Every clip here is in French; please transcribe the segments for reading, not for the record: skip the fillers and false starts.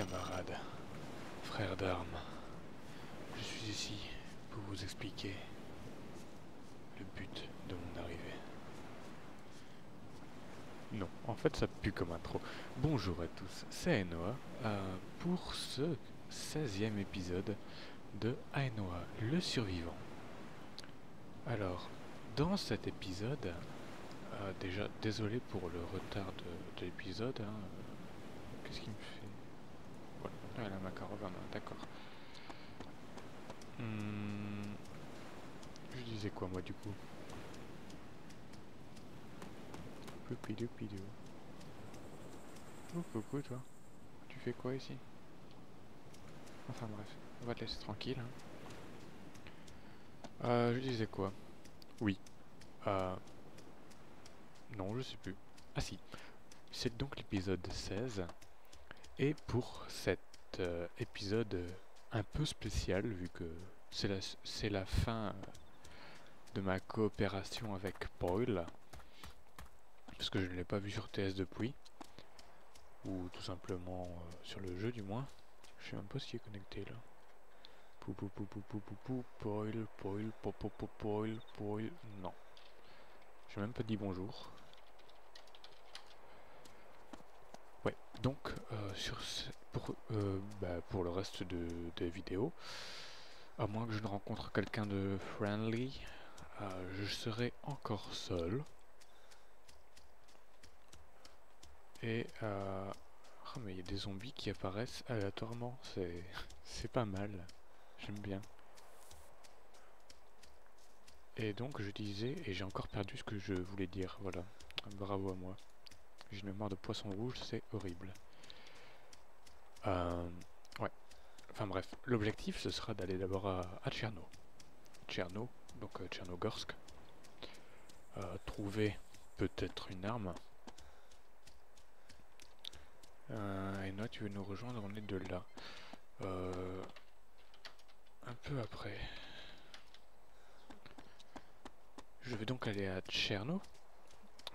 camarades, frères d'armes, je suis ici pour vous expliquer le but de mon arrivée. Non, en fait ça pue comme intro. Bonjour à tous, c'est Ainoa pour ce 16e épisode de Ainoa, le survivant. Alors, dans cet épisode, déjà désolé pour le retard de l'épisode, hein, qu'est-ce qu'il me fait? Voilà, maintenant il a ma caravane, d'accord. Je disais quoi moi du coup? Poupidou pidou. Oh coucou toi, tu fais quoi ici? Enfin bref, on va te laisser tranquille. Je disais quoi? Oui. Non, je sais plus. Ah si, c'est donc l'épisode 16. Et pour cet épisode un peu spécial, vu que c'est la fin de ma coopération avec Paul, parce que je ne l'ai pas vu sur TS depuis, ou tout simplement sur le jeu du moins. Je sais même pas s'il est connecté là. Paul, non. J'ai même pas dit bonjour. Ouais, donc pour le reste des vidéos, à moins que je ne rencontre quelqu'un de friendly, je serai encore seul. Et oh mais il y a des zombies qui apparaissent aléatoirement, c'est pas mal, j'aime bien. Et donc je disais, et j'ai encore perdu ce que je voulais dire, voilà, bravo à moi. J'ai une mémoire de poisson rouge, c'est horrible. Ouais, enfin bref, l'objectif ce sera d'aller d'abord à Tcherno. Tcherno, donc Tchernogorsk. Trouver peut-être une arme. Et toi tu veux nous rejoindre, on est de là. Un peu après. Je vais donc aller à Tcherno,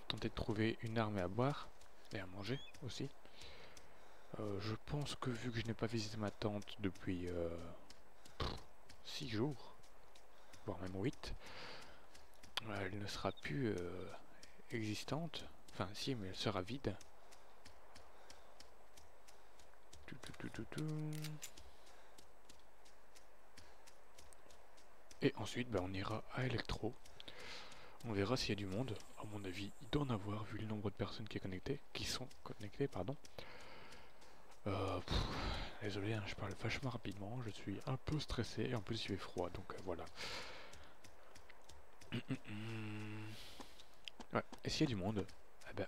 tenter de trouver une arme et à boire, et à manger aussi. Je pense que vu que je n'ai pas visité ma tante depuis 6 jours, voire même 8, elle ne sera plus existante. Enfin si, mais elle sera vide. Et ensuite on ira à Electro. On verra s'il y a du monde. À mon avis, il doit en avoir vu le nombre de personnes qui sont connectées, pardon. Désolé, hein, je parle vachement rapidement, je suis un peu stressé et en plus il fait froid, donc voilà. Ouais, et s'il y a du monde,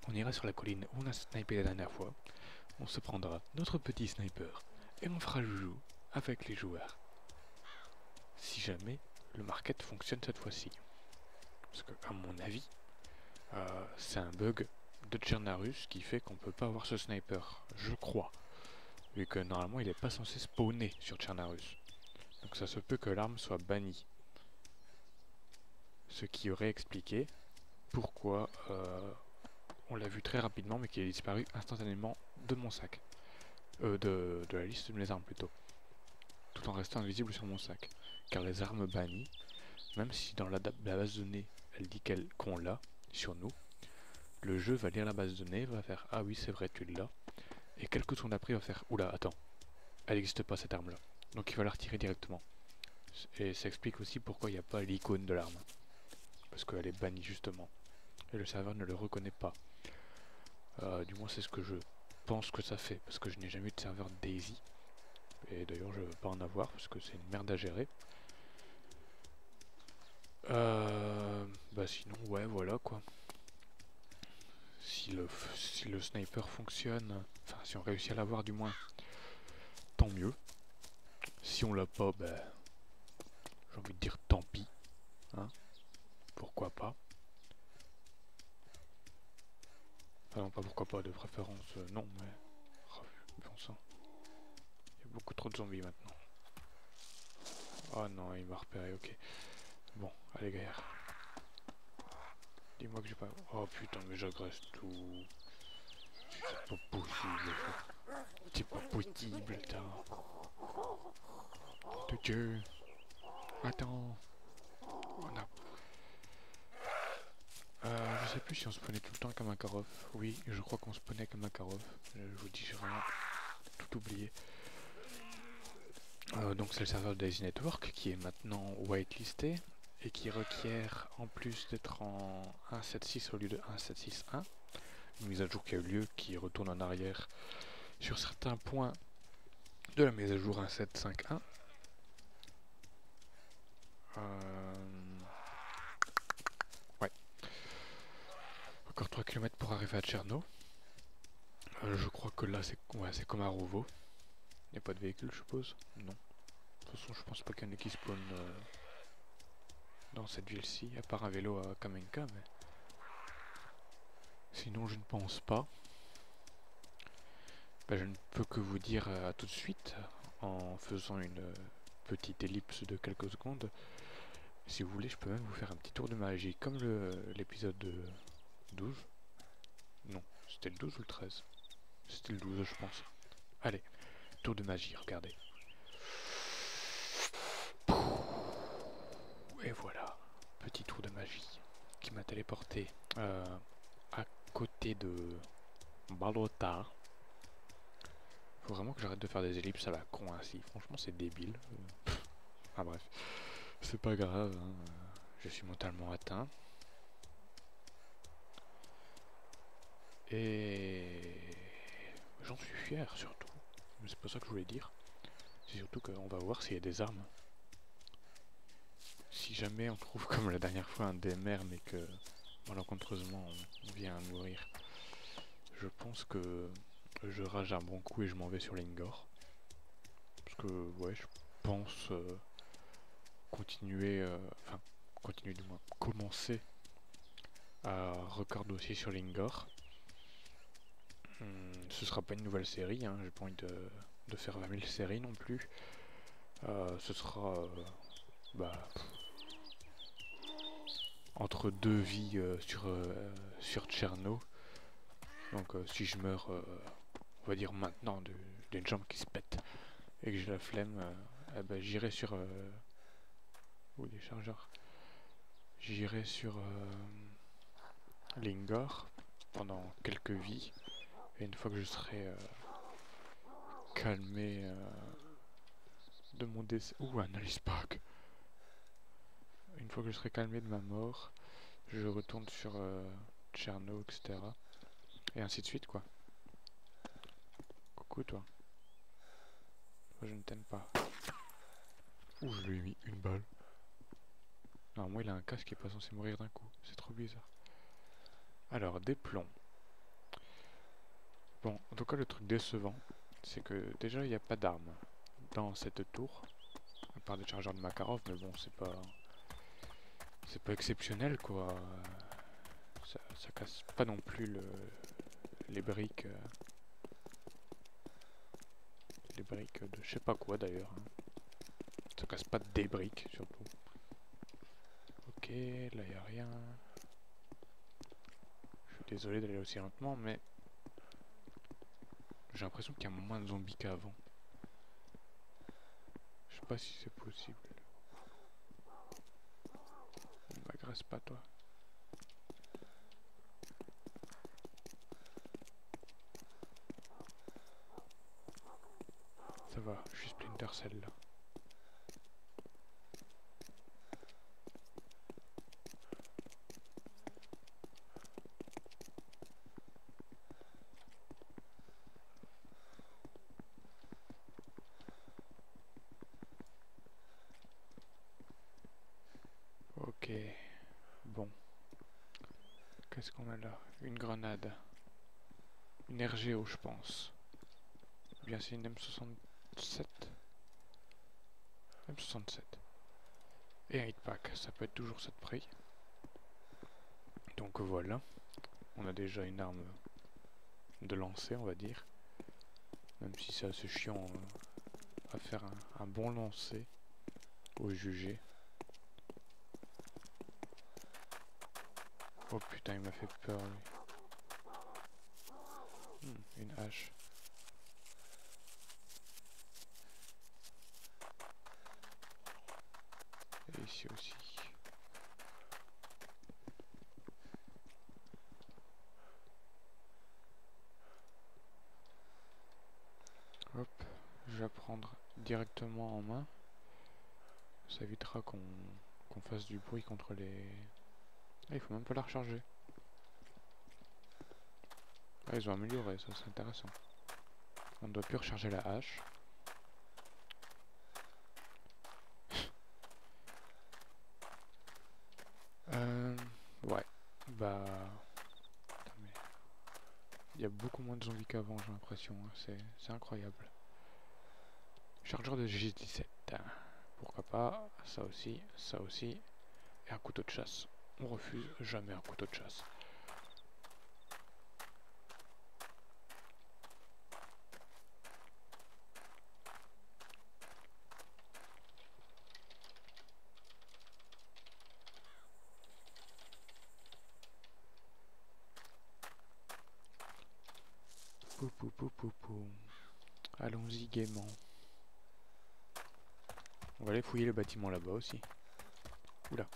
on ira sur la colline où on a snipé la dernière fois, on se prendra notre petit sniper et on fera joujou avec les joueurs. Si jamais le market fonctionne cette fois-ci. Parce que, à mon avis, c'est un bug de Tchernarus qui fait qu'on peut pas avoir ce sniper, je crois. Vu que normalement il n'est pas censé spawner sur Tchernarus. Donc ça se peut que l'arme soit bannie. Ce qui aurait expliqué pourquoi on l'a vu très rapidement mais qu'il a disparu instantanément de mon sac. De la liste de mes armes plutôt. Tout en restant invisible sur mon sac. Car les armes bannies, même si dans la base de données elle dit qu'on l'a sur nous, le jeu va lire la base de données, va faire ah oui c'est vrai tu l'as, et quelques secondes après il va faire oula attends, elle n'existe pas cette arme là. Donc il va la retirer directement. Et ça explique aussi pourquoi il n'y a pas l'icône de l'arme. Parce qu'elle est bannie justement. Et le serveur ne le reconnaît pas. Du moins c'est ce que je pense que ça fait. Parce que je n'ai jamais eu de serveur Daisy. Et d'ailleurs je ne veux pas en avoir parce que c'est une merde à gérer. Sinon ouais voilà quoi. Si le sniper fonctionne, enfin si on réussit à l'avoir du moins, tant mieux. Si on l'a pas, j'ai envie de dire tant pis. Hein, pourquoi pas. Enfin non, pas pourquoi pas, de préférence, non, mais... Oh, bon sang. Il y a beaucoup trop de zombies maintenant. Oh non, il m'a repéré, ok. Bon, allez, guerre. Dis-moi que j'ai pas... Oh putain, mais j'agresse tout. C'est pas possible. C'est pas possible, attends. De Dieu. Attends. Oh non. Je sais plus si on spawnait tout le temps comme un Makarov. Oui, je crois qu'on spawnait comme un Makarov. Je vous dis, j'ai vraiment tout oublié. Donc c'est le serveur de Daisy Network qui est maintenant whitelisté et qui requiert, en plus d'être en 1.7.6 au lieu de 1.7.6.1, une mise à jour qui a eu lieu, qui retourne en arrière sur certains points de la mise à jour 1.7.5.1. Ouais. Encore 3 km pour arriver à Tcherno. Je crois que là c'est comme à Rovo. Il n'y a pas de véhicule, je suppose. Non. De toute façon, je pense pas qu'il y en ait qui spawn dans cette ville-ci, à part un vélo à Kamenka, mais sinon je ne pense pas. Je ne peux que vous dire à tout de suite, en faisant une petite ellipse de quelques secondes. Si vous voulez, je peux même vous faire un petit tour de magie, comme l'épisode 12. Non, c'était le 12 ou le 13? C'était le 12, je pense. Allez, tour de magie, regardez. Et voilà, petit tour de magie qui m'a téléporté à côté de Balota. Faut vraiment que j'arrête de faire des ellipses à la con ainsi. Franchement, c'est débile. Ah bref, c'est pas grave. Hein. Je suis mentalement atteint. Et j'en suis fier surtout. Mais c'est pas ça que je voulais dire. C'est surtout qu'on va voir s'il y a des armes. Si jamais on trouve comme la dernière fois un DMR mais que malencontreusement on vient à mourir, je pense que je rage un bon coup et je m'en vais sur l'Ingor. Parce que ouais, je pense continuer du moins, commencer à record aussi sur l'Ingor. Ce sera pas une nouvelle série, hein, j'ai pas envie de faire 20 000 séries non plus. Ce sera entre deux vies sur Tcherno. Donc si je meurs, on va dire maintenant, d'une jambe qui se pète et que j'ai la flemme, j'irai sur... où les chargeurs? J'irai sur Lingor pendant quelques vies. Et une fois que je serai calmé de mon décès... Ouh, un Alice Pack. Une fois que je serai calmé de ma mort, je retourne sur Tcherno, etc. Et ainsi de suite, quoi. Coucou, toi. Toi, je ne t'aime pas. Ouh, je lui ai mis une balle. Non, moi, il a un casque qui est pas censé mourir d'un coup. C'est trop bizarre. Alors, des plombs. Bon, en tout cas, le truc décevant, c'est que déjà, il n'y a pas d'armes dans cette tour. À part des chargeurs de Makarov, mais bon, c'est pas exceptionnel, quoi. Ça casse pas non plus les briques. Les briques de je sais pas quoi d'ailleurs. Hein. Ça casse pas des briques surtout. Ok, là y a rien. Je suis désolé d'aller aussi lentement, mais j'ai l'impression qu'il y a moins de zombies qu'avant. Je sais pas si c'est possible. Ne m'agresse pas, toi. Ça va, je suis Splinter Cell là. Ok, bon. Qu'est-ce qu'on a là? Une grenade. Une RGO, je pense. Ou bien c'est une M67. M67. Et un hitpack, ça peut être toujours ça de prix. Donc voilà. On a déjà une arme de lancer, on va dire. Même si c'est assez chiant à faire un bon lancer au jugé. Oh putain, il m'a fait peur lui. Une hache. ici aussi. Hop, je vais prendre directement en main. Ça évitera qu'on fasse du bruit contre les... Ah, il faut même pas la recharger. Ah, ils ont amélioré, ça c'est intéressant. On ne doit plus recharger la hache. Ouais, bah... Putain, mais... Il y a beaucoup moins de zombies qu'avant, j'ai l'impression, hein. C'est incroyable. Chargeur de G17. Pourquoi pas, ça aussi, et un couteau de chasse. On refuse jamais un couteau de chasse. Pou pou pou pou pou. Allons-y gaiement. On va aller fouiller le bâtiment là-bas aussi. Oula.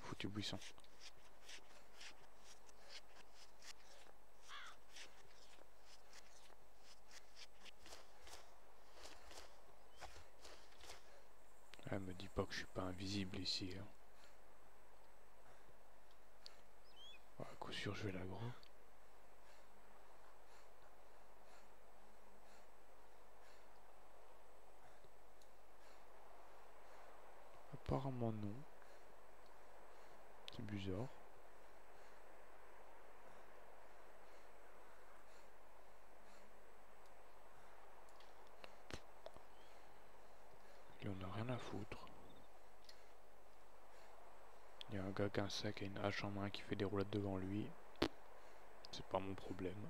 Foutu buisson. Ah, me dis pas que je suis pas invisible ici. Hein. Oh, à coup sûr je vais l'aggro. Apparemment non. C'est bizarre. Il en a rien à foutre. Il y a un gars qui a un sac et une hache en main qui fait des roulades devant lui. C'est pas mon problème.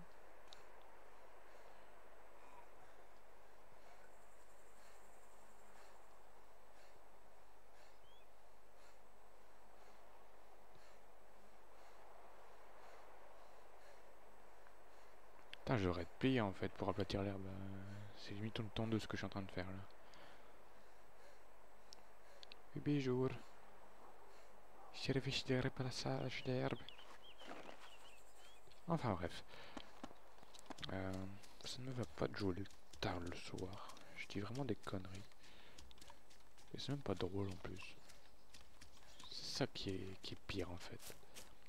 Putain, j'aurais de payer en fait pour aplatir l'herbe. C'est limite une tondeuse ce que je suis en train de faire là. Bonjour. Service de repassage d'herbe. Enfin bref. Ça ne me va pas de jouer tard le soir. Je dis vraiment des conneries. Et c'est même pas drôle en plus. C'est ça qui est pire en fait.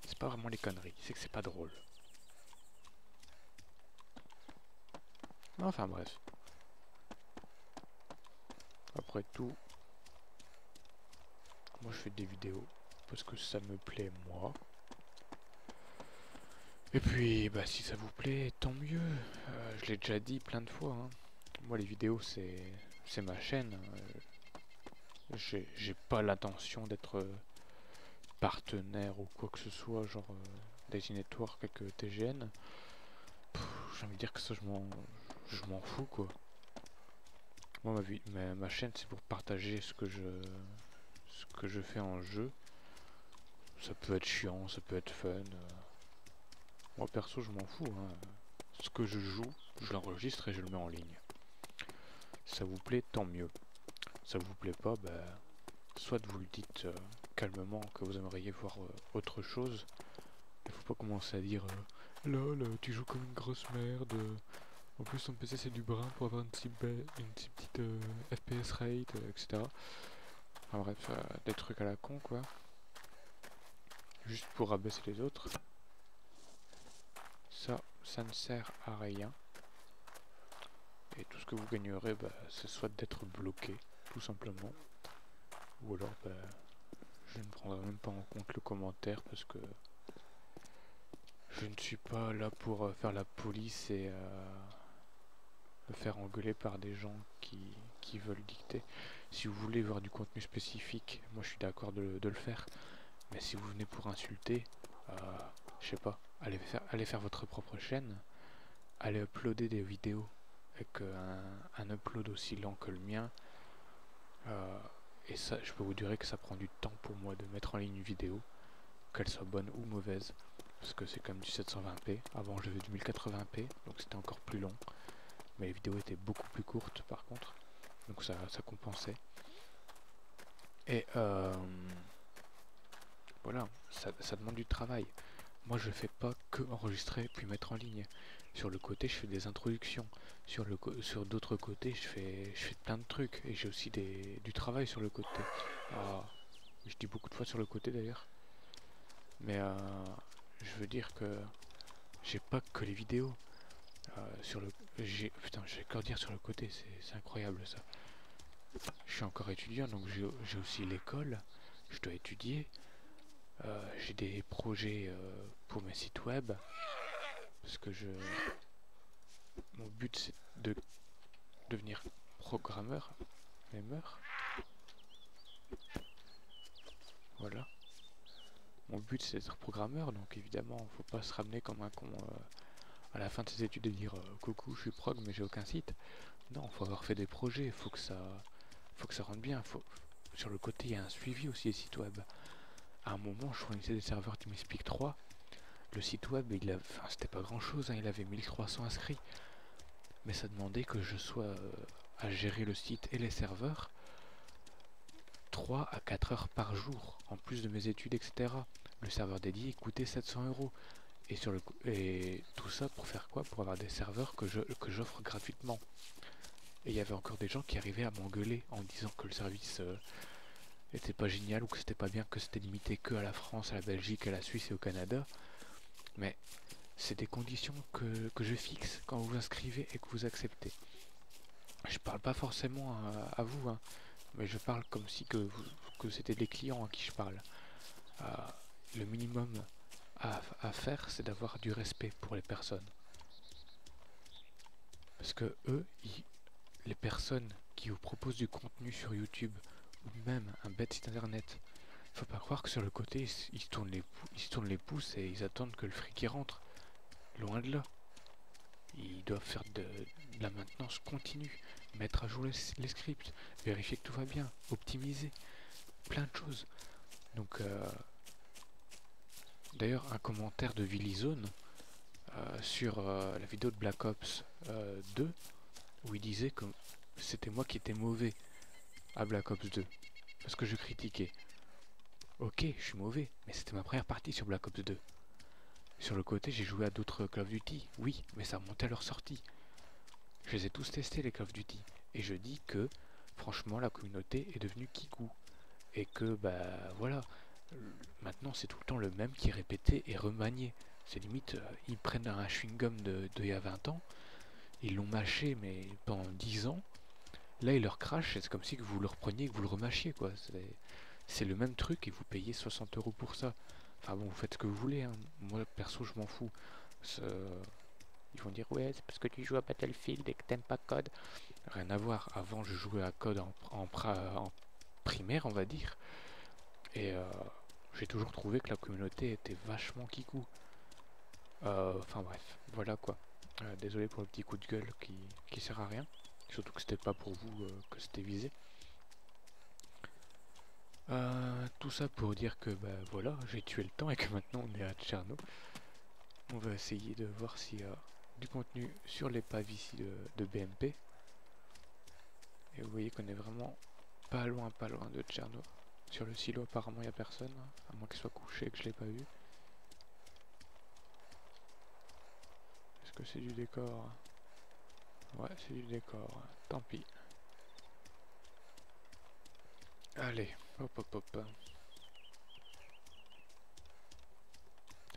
C'est pas vraiment les conneries, c'est que c'est pas drôle. Enfin bref. Après tout, moi je fais des vidéos parce que ça me plaît moi. Et puis bah si ça vous plaît, tant mieux. Je l'ai déjà dit plein de fois. Hein. Moi les vidéos c'est ma chaîne. J'ai pas l'intention d'être partenaire ou quoi que ce soit, genre Daisy Network avec TGN. J'ai envie de dire que ça je m'en fous quoi. Moi ma chaîne c'est pour partager ce que je fais en jeu. Ça peut être chiant, ça peut être fun. Moi perso je m'en fous. Hein. Ce que je joue, je l'enregistre et je le mets en ligne. Si ça vous plaît, tant mieux. Si ça vous plaît pas, bah, soit vous le dites calmement que vous aimeriez voir autre chose. Il faut pas commencer à dire lol, tu joues comme une grosse merde. En plus ton PC c'est du brin pour avoir une si petite FPS rate, etc. Enfin bref, des trucs à la con quoi. Juste pour rabaisser les autres. Ça ne sert à rien. Et tout ce que vous gagnerez, bah, c'est soit d'être bloqué, tout simplement. Ou alors, bah, je ne prendrai même pas en compte le commentaire parce que je ne suis pas là pour faire la police et me faire engueuler par des gens qui veulent dicter. Si vous voulez voir du contenu spécifique, moi je suis d'accord de le faire. Mais si vous venez pour insulter, je sais pas, allez faire votre propre chaîne, allez uploader des vidéos avec un upload aussi lent que le mien. Et ça, je peux vous dire que ça prend du temps pour moi de mettre en ligne une vidéo, qu'elle soit bonne ou mauvaise. parce que c'est comme du 720p. Avant j'avais du 1080p, donc c'était encore plus long. Mais les vidéos étaient beaucoup plus courtes par contre, donc ça compensait. Et voilà, ça demande du travail. Moi je fais pas que enregistrer puis mettre en ligne. Sur le côté je fais des introductions. Sur d'autres côtés je fais plein de trucs. Et j'ai aussi du travail sur le côté. Je dis beaucoup de fois sur le côté d'ailleurs. Mais je veux dire que j'ai pas que les vidéos. Putain, j'ai encore dire sur le côté, c'est incroyable ça. Je suis encore étudiant, donc j'ai aussi l'école. Je dois étudier. J'ai des projets pour mes sites web. Parce que mon but c'est de devenir programmeur. Voilà. Mon but c'est d'être programmeur, donc évidemment faut pas se ramener comme un con à la fin de ses études et dire coucou je suis prog mais j'ai aucun site. Non, faut avoir fait des projets, faut que ça rentre bien. Sur le côté il y a un suivi aussi des sites web. À un moment je fournissais des serveurs TeamSpeak 3. Le site web c'était pas grand chose, hein, il avait 1300 inscrits. Mais ça demandait que je sois à gérer le site et les serveurs 3 à 4 heures par jour, en plus de mes études, etc. Le serveur dédié coûtait 700 €. Et tout ça pour faire quoi? Pour avoir des serveurs que j'offre gratuitement. Et il y avait encore des gens qui arrivaient à m'engueuler en disant que le service était pas génial ou que c'était pas bien, que c'était limité que à la France, à la Belgique, à la Suisse et au Canada. Mais c'est des conditions que je fixe quand vous vous inscrivez et que vous acceptez. Je parle pas forcément à vous, hein, mais je parle comme si que c'était des clients à qui je parle. Le minimum à faire, c'est d'avoir du respect pour les personnes. Parce que eux, les personnes qui vous proposent du contenu sur YouTube, ou même un bête site internet, faut pas croire que sur le côté, ils se tournent les pouces et ils attendent que le fric y rentre. Loin de là. Ils doivent faire de la maintenance continue, mettre à jour les scripts, vérifier que tout va bien, optimiser, plein de choses. Donc, d'ailleurs, un commentaire de Villizone sur la vidéo de Black Ops 2, où il disait que c'était moi qui étais mauvais à Black Ops 2, parce que je critiquais. Ok, je suis mauvais, mais c'était ma première partie sur Black Ops 2. Sur le côté, j'ai joué à d'autres Call of Duty, oui, mais ça remontait à leur sortie. Je les ai tous testés, les Call of Duty. Et je dis que, franchement, la communauté est devenue kikou. Et que, bah, voilà, maintenant c'est tout le temps le même qui est répété et remanié. C'est limite, ils prennent un chewing-gum d'il y a 20 ans, ils l'ont mâché, mais pendant 10 ans, là, ils leur crachent, et c'est comme si que vous le repreniez et que vous le remâchiez, quoi. C'est le même truc et vous payez 60 € pour ça. Enfin bon, vous faites ce que vous voulez, hein. Moi, perso, je m'en fous. Ils vont dire, ouais, c'est parce que tu joues à Battlefield et que t'aimes pas Code. Rien à voir. Avant, je jouais à Code en primaire, on va dire. Et j'ai toujours trouvé que la communauté était vachement kikou. Enfin bref, voilà quoi. Désolé pour le petit coup de gueule qui sert à rien. Surtout que c'était pas pour vous que c'était visé. Tout ça pour dire que bah voilà, j'ai tué le temps et que maintenant on est à Tcherno. On va essayer de voir s'il y a du contenu sur l'épave ici de BMP. Et vous voyez qu'on est vraiment pas loin de Tcherno. Sur le silo apparemment il n'y a personne, hein, à moins qu'il soit couché et que je l'ai pas vu. Est-ce que c'est du décor? Ouais, c'est du décor, tant pis. Allez, hop hop hop.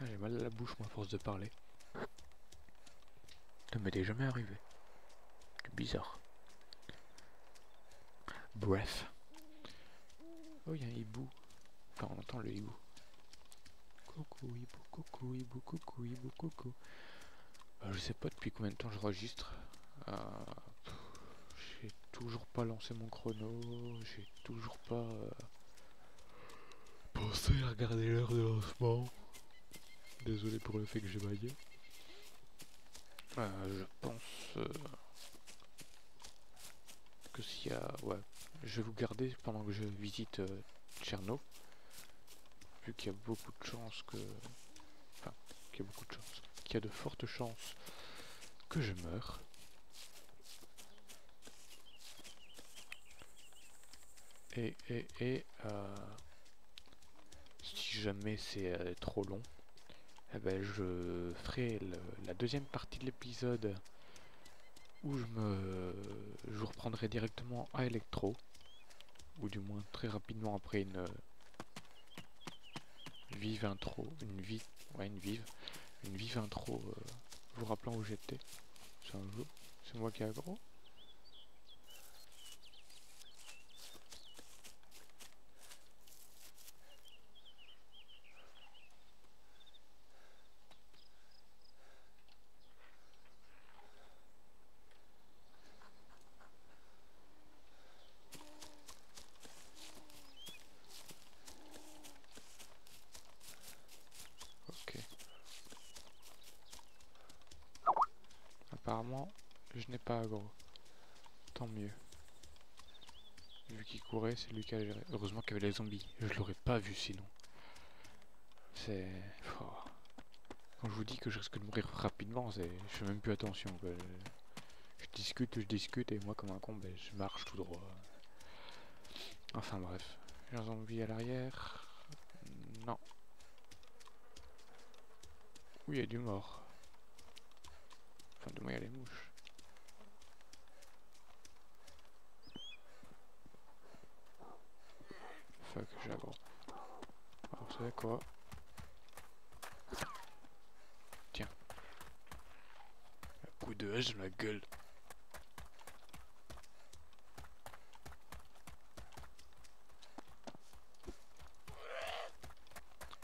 J'ai mal à la bouche moi à force de parler. Ça m'était jamais arrivé. C'est bizarre. Bref. Oh, il y a un hibou. Enfin, on entend le hibou. Coucou hibou, coucou hibou, coucou hibou, coucou. Je sais pas depuis combien de temps je registre. J'ai toujours pas lancé mon chrono. J'ai toujours pas pensé à regarder l'heure de lancement. Désolé pour le fait que j'ai baillé. Je pense que s'il y a... Ouais, je vais vous garder pendant que je visite Tcherno. Vu qu'il y a beaucoup de chances que... Enfin, qu'il y a beaucoup de chances, qu'il y a de fortes chances que je meure. Si jamais c'est trop long, eh ben je ferai la deuxième partie de l'épisode où je vous reprendrai directement à Electro, ou du moins très rapidement après une vive intro, une vive intro vous rappelant où j'étais. C'est un jeu, c'est moi qui ai aggro. Ok. Apparemment, je n'ai pas aggro. Tant mieux. Vu qu'il courait, c'est lui qui a géré. Heureusement qu'il y avait les zombies. Je l'aurais pas vu sinon. C'est... Oh. Quand je vous dis que je risque de mourir rapidement, je fais même plus attention. Quoi. Je discute et moi comme un con, je marche tout droit. Enfin bref. J'ai un zombie à l'arrière. Non. Oui, il y a du mort. Enfin, de moi, il y a les mouches. Fuck, j'ai aggro. Alors, vous savez quoi? Tiens. Un coup de hache dans la gueule.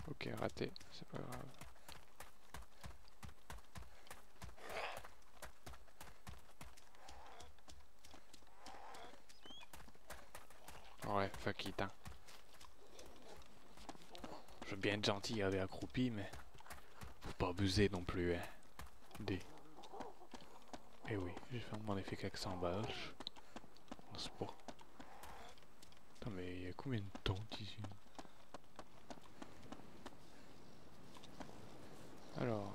Ok, raté. C'est pas grave. Ouais, fuck it, hein. Je veux bien être gentil avec accroupi, mais faut pas abuser non plus, hein. Eh oui, j'ai fait un magnifique accent belge. N'est-ce pas? Attends, mais il y a combien de tentes ici? Alors,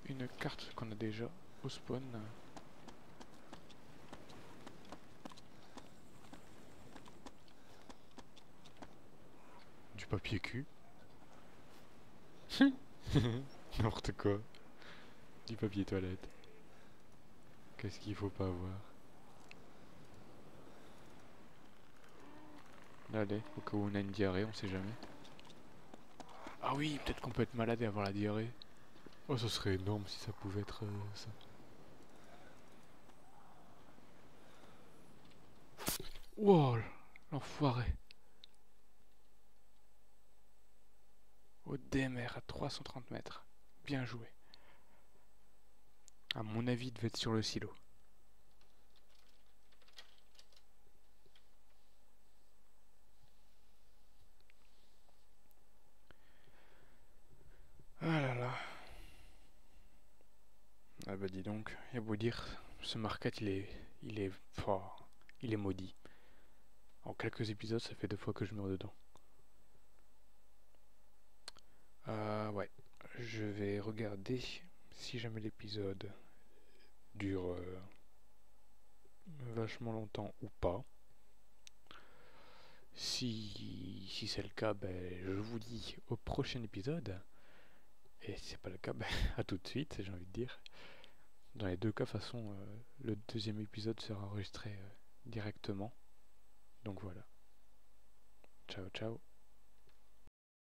une carte qu'on a déjà au spawn. Du papier cul. N'importe quoi. Du papier toilette. Qu'est-ce qu'il faut pas avoir? Allez, au cas où on a une diarrhée, on sait jamais. Ah oui, peut-être qu'on peut être malade et avoir la diarrhée. Oh, ce serait énorme si ça pouvait être ça. Wow, l'enfoiré. Au DMR à 330 mètres. Bien joué. À mon avis, il devait être sur le silo. Ah là là. Ah bah dis donc, il y a beau dire, ce market fort, il est maudit. En quelques épisodes, ça fait 2 fois que je meurs dedans. Ouais, je vais regarder si jamais l'épisode dure vachement longtemps ou pas. Si c'est le cas, je vous dis au prochain épisode. Et si c'est pas le cas, à tout de suite, j'ai envie de dire. Dans les deux cas, de toute façon, le deuxième épisode sera enregistré directement. Donc voilà. Ciao, ciao.